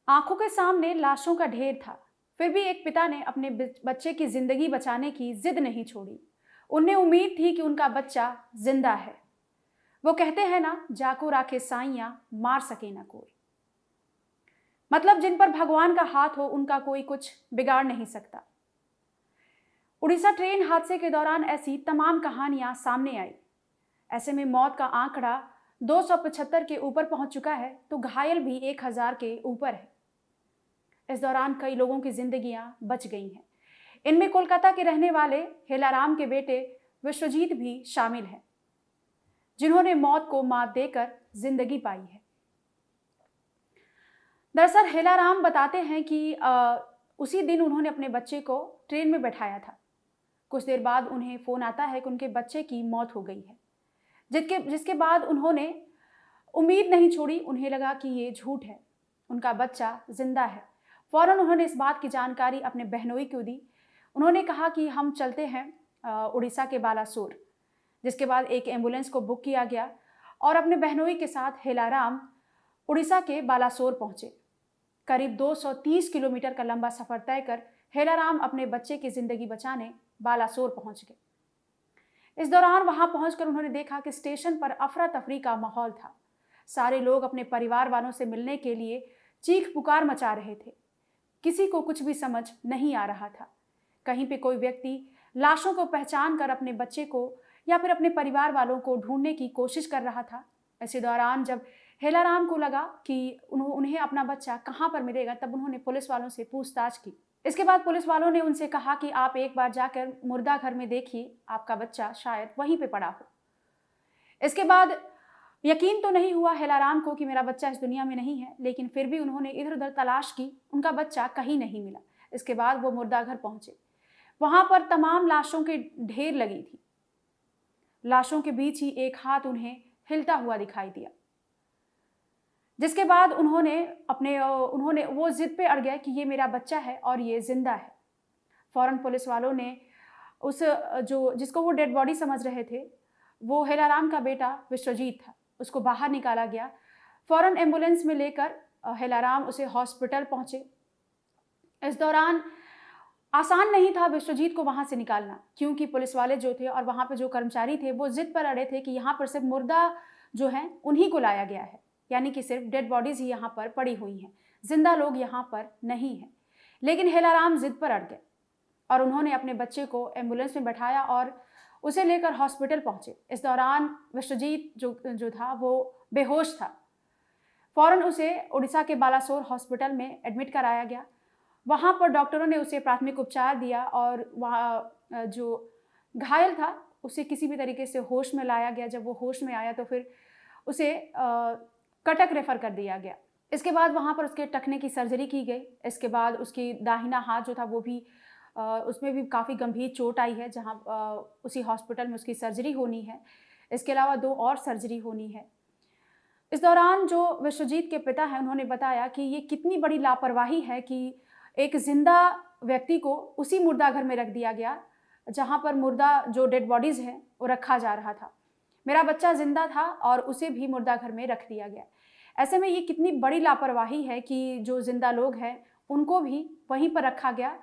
आंखों के सामने लाशों का ढेर था। फिर भी एक पिता ने अपने बच्चे की जिंदगी बचाने की जिद नहीं छोड़ी। उन्हें उम्मीद थी कि उनका बच्चा जिंदा है। वो कहते हैं ना, जाको राखे साइयां, मार सके ना कोई। मतलब जिन पर भगवान का हाथ हो उनका कोई कुछ बिगाड़ नहीं सकता। उड़ीसा ट्रेन हादसे के दौरान ऐसी तमाम कहानियां सामने आई। ऐसे में मौत का आंकड़ा 275 के ऊपर पहुंच चुका है, तो घायल भी 1000 के ऊपर है। इस दौरान कई लोगों की जिंदगियां बच गई हैं। इनमें कोलकाता के रहने वाले हेलाराम के बेटे विश्वजीत भी शामिल हैं, जिन्होंने मौत को मात देकर जिंदगी पाई है। दरअसल हेलाराम बताते हैं कि उसी दिन उन्होंने अपने बच्चे को ट्रेन में बैठाया था। कुछ देर बाद उन्हें फोन आता है कि उनके बच्चे की मौत हो गई है, जिसके बाद उन्होंने उम्मीद नहीं छोड़ी। उन्हें लगा कि ये झूठ है, उनका बच्चा जिंदा है। फौरन उन्होंने इस बात की जानकारी अपने बहनोई को दी। उन्होंने कहा कि हम चलते हैं उड़ीसा के बालासोर। जिसके बाद एक एम्बुलेंस को बुक किया गया और अपने बहनोई के साथ हेलाराम उड़ीसा के बालासोर पहुंचे। करीब 230 किलोमीटर का लंबा सफर तय कर हेलाराम अपने बच्चे की जिंदगी बचाने बालासोर पहुंच गए। इस दौरान वहां पहुंचकर उन्होंने देखा कि स्टेशन पर अफरा तफरी का माहौल था। सारे लोग अपने परिवार वालों से मिलने के लिए चीख पुकार मचा रहे थे। किसी को कुछ भी समझ नहीं आ रहा था। कहीं पे कोई व्यक्ति लाशों को पहचान कर अपने बच्चे को या फिर अपने परिवार वालों को ढूंढने की कोशिश कर रहा था। इसी दौरान जब हेलाराम को लगा कि उन्हें अपना बच्चा कहाँ पर मिलेगा, तब उन्होंने पुलिस वालों से पूछताछ की। इसके बाद पुलिस वालों ने उनसे कहा कि आप एक बार जाकर मुर्दा घर में देखिए, आपका बच्चा शायद वहीं पे पड़ा हो। इसके बाद यकीन तो नहीं हुआ हेलाराम को कि मेरा बच्चा इस दुनिया में नहीं है, लेकिन फिर भी उन्होंने इधर उधर तलाश की, उनका बच्चा कहीं नहीं मिला। इसके बाद वो मुर्दा घर पहुंचे। वहां पर तमाम लाशों के ढेर लगी थी। लाशों के बीच ही एक हाथ उन्हें हिलता हुआ दिखाई दिया। जिसके बाद उन्होंने वो जिद पे अड़ गए कि ये मेरा बच्चा है और ये जिंदा है। फौरन पुलिस वालों ने जिसको वो डेड बॉडी समझ रहे थे, वो हेलाराम का बेटा विश्वजीत था, उसको बाहर निकाला गया। फौरन एम्बुलेंस में लेकर हेलाराम उसे हॉस्पिटल पहुंचे। इस दौरान आसान नहीं था विश्वजीत को वहां से निकालना, क्योंकि पुलिस वाले जो थे और वहां पे जो कर्मचारी थे वो जिद पर अड़े थे कि यहाँ पर सिर्फ मुर्दा जो है उन्हीं को लाया गया है, यानी कि सिर्फ डेड बॉडीज ही यहाँ पर पड़ी हुई हैं, जिंदा लोग यहाँ पर नहीं हैं। लेकिन हेलाराम जिद पर अड़ गए और उन्होंने अपने बच्चे को एम्बुलेंस में बैठाया और उसे लेकर हॉस्पिटल पहुंचे। इस दौरान विश्वजीत जो था वो बेहोश था। फौरन उसे उड़ीसा के बालासोर हॉस्पिटल में एडमिट कराया गया। वहां पर डॉक्टरों ने उसे प्राथमिक उपचार दिया और वहाँ जो घायल था उसे किसी भी तरीके से होश में लाया गया। जब वो होश में आया तो फिर उसे कटक रेफर कर दिया गया। इसके बाद वहां पर उसके टखने की सर्जरी की गई। इसके बाद उसकी दाहिना हाथ जो था वो भी उसमें भी काफ़ी गंभीर चोट आई है, जहां उसी हॉस्पिटल में उसकी सर्जरी होनी है। इसके अलावा 2 और सर्जरी होनी है। इस दौरान जो विश्वजीत के पिता हैं उन्होंने बताया कि ये कितनी बड़ी लापरवाही है कि एक जिंदा व्यक्ति को उसी मुर्दा घर में रख दिया गया जहां पर मुर्दा जो डेड बॉडीज हैं वो रखा जा रहा था। मेरा बच्चा जिंदा था और उसे भी मुर्दा घर में रख दिया गया। ऐसे में ये कितनी बड़ी लापरवाही है कि जो जिंदा लोग हैं उनको भी वहीं पर रखा गया।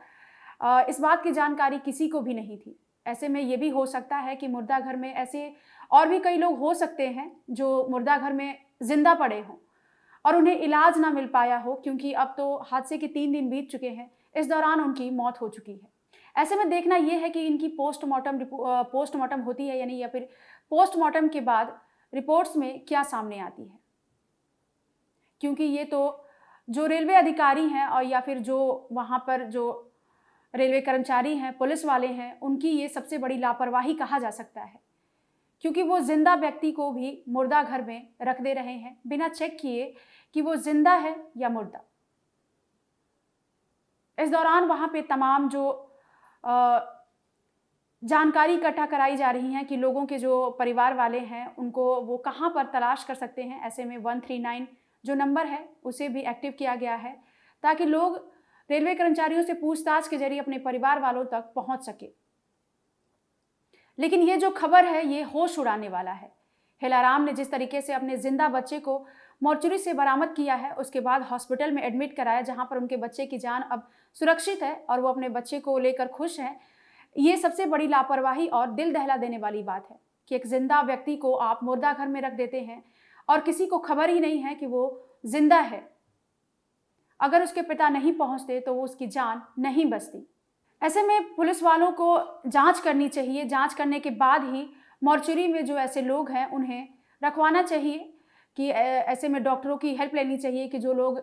इस बात की जानकारी किसी को भी नहीं थी। ऐसे में ये भी हो सकता है कि मुर्दा घर में ऐसे और भी कई लोग हो सकते हैं जो मुर्दा घर में जिंदा पड़े हों और उन्हें इलाज ना मिल पाया हो, क्योंकि अब तो हादसे के 3 दिन बीत चुके हैं। इस दौरान उनकी मौत हो चुकी है। ऐसे में देखना यह है कि इनकी पोस्टमार्टम होती है यानी, या फिर पोस्टमार्टम के बाद रिपोर्ट्स में क्या सामने आती है, क्योंकि ये तो जो रेलवे अधिकारी हैं और या फिर जो वहां पर जो रेलवे कर्मचारी हैं, पुलिस वाले हैं, उनकी ये सबसे बड़ी लापरवाही कहा जा सकता है, क्योंकि वो जिंदा व्यक्ति को भी मुर्दा घर में रख दे रहे हैं बिना चेक किए कि वो जिंदा है या मुर्दा। इस दौरान वहां पे तमाम जो जानकारी इकट्ठा कराई जा रही है कि लोगों के जो परिवार वाले हैं उनको वो कहां पर तलाश कर सकते हैं। ऐसे में 139 जो नंबर है उसे भी एक्टिव किया गया है, ताकि लोग रेलवे कर्मचारियों से पूछताछ के जरिए अपने परिवार वालों तक पहुंच सके। लेकिन ये जो खबर है ये होश उड़ाने वाला है। हेलाराम ने जिस तरीके से अपने जिंदा बच्चे को मॉर्चुरी से बरामद किया है, उसके बाद हॉस्पिटल में एडमिट कराया, जहां पर उनके बच्चे की जान अब सुरक्षित है और वो अपने बच्चे को लेकर खुश हैं। ये सबसे बड़ी लापरवाही और दिल दहला देने वाली बात है कि एक जिंदा व्यक्ति को आप मुर्दा घर में रख देते हैं और किसी को खबर ही नहीं है कि वो जिंदा है। अगर उसके पिता नहीं पहुंचते तो वो उसकी जान नहीं बचती। ऐसे में पुलिस वालों को जांच करनी चाहिए। जांच करने के बाद ही मॉर्चुरी में जो ऐसे लोग हैं उन्हें रखवाना चाहिए कि ऐसे में डॉक्टरों की हेल्प लेनी चाहिए कि जो लोग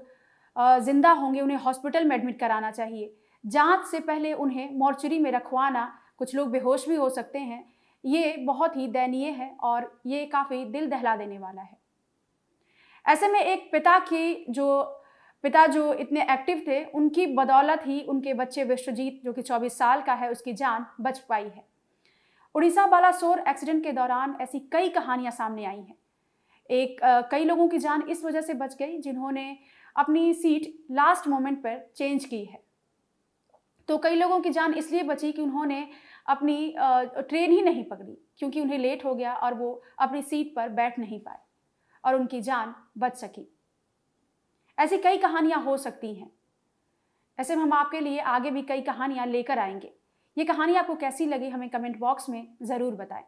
जिंदा होंगे उन्हें हॉस्पिटल में एडमिट कराना चाहिए। जांच से पहले उन्हें मॉर्चुरी में रखवाना, कुछ लोग बेहोश भी हो सकते हैं, ये बहुत ही दयनीय है और ये काफ़ी दिल दहला देने वाला है। ऐसे में एक पिता जो इतने एक्टिव थे, उनकी बदौलत ही उनके बच्चे विश्वजीत जो कि 24 साल का है, उसकी जान बच पाई है। उड़ीसा बालासोर एक्सीडेंट के दौरान ऐसी कई कहानियां सामने आई हैं। कई लोगों की जान इस वजह से बच गई जिन्होंने अपनी सीट लास्ट मोमेंट पर चेंज की है। तो कई लोगों की जान इसलिए बची कि उन्होंने अपनी ट्रेन ही नहीं पकड़ी, क्योंकि उन्हें लेट हो गया और वो अपनी सीट पर बैठ नहीं पाए और उनकी जान बच सकी। ऐसी कई कहानियां हो सकती हैं। ऐसे में हम आपके लिए आगे भी कई कहानियां लेकर आएंगे। ये कहानी आपको कैसी लगी हमें कमेंट बॉक्स में ज़रूर बताएं।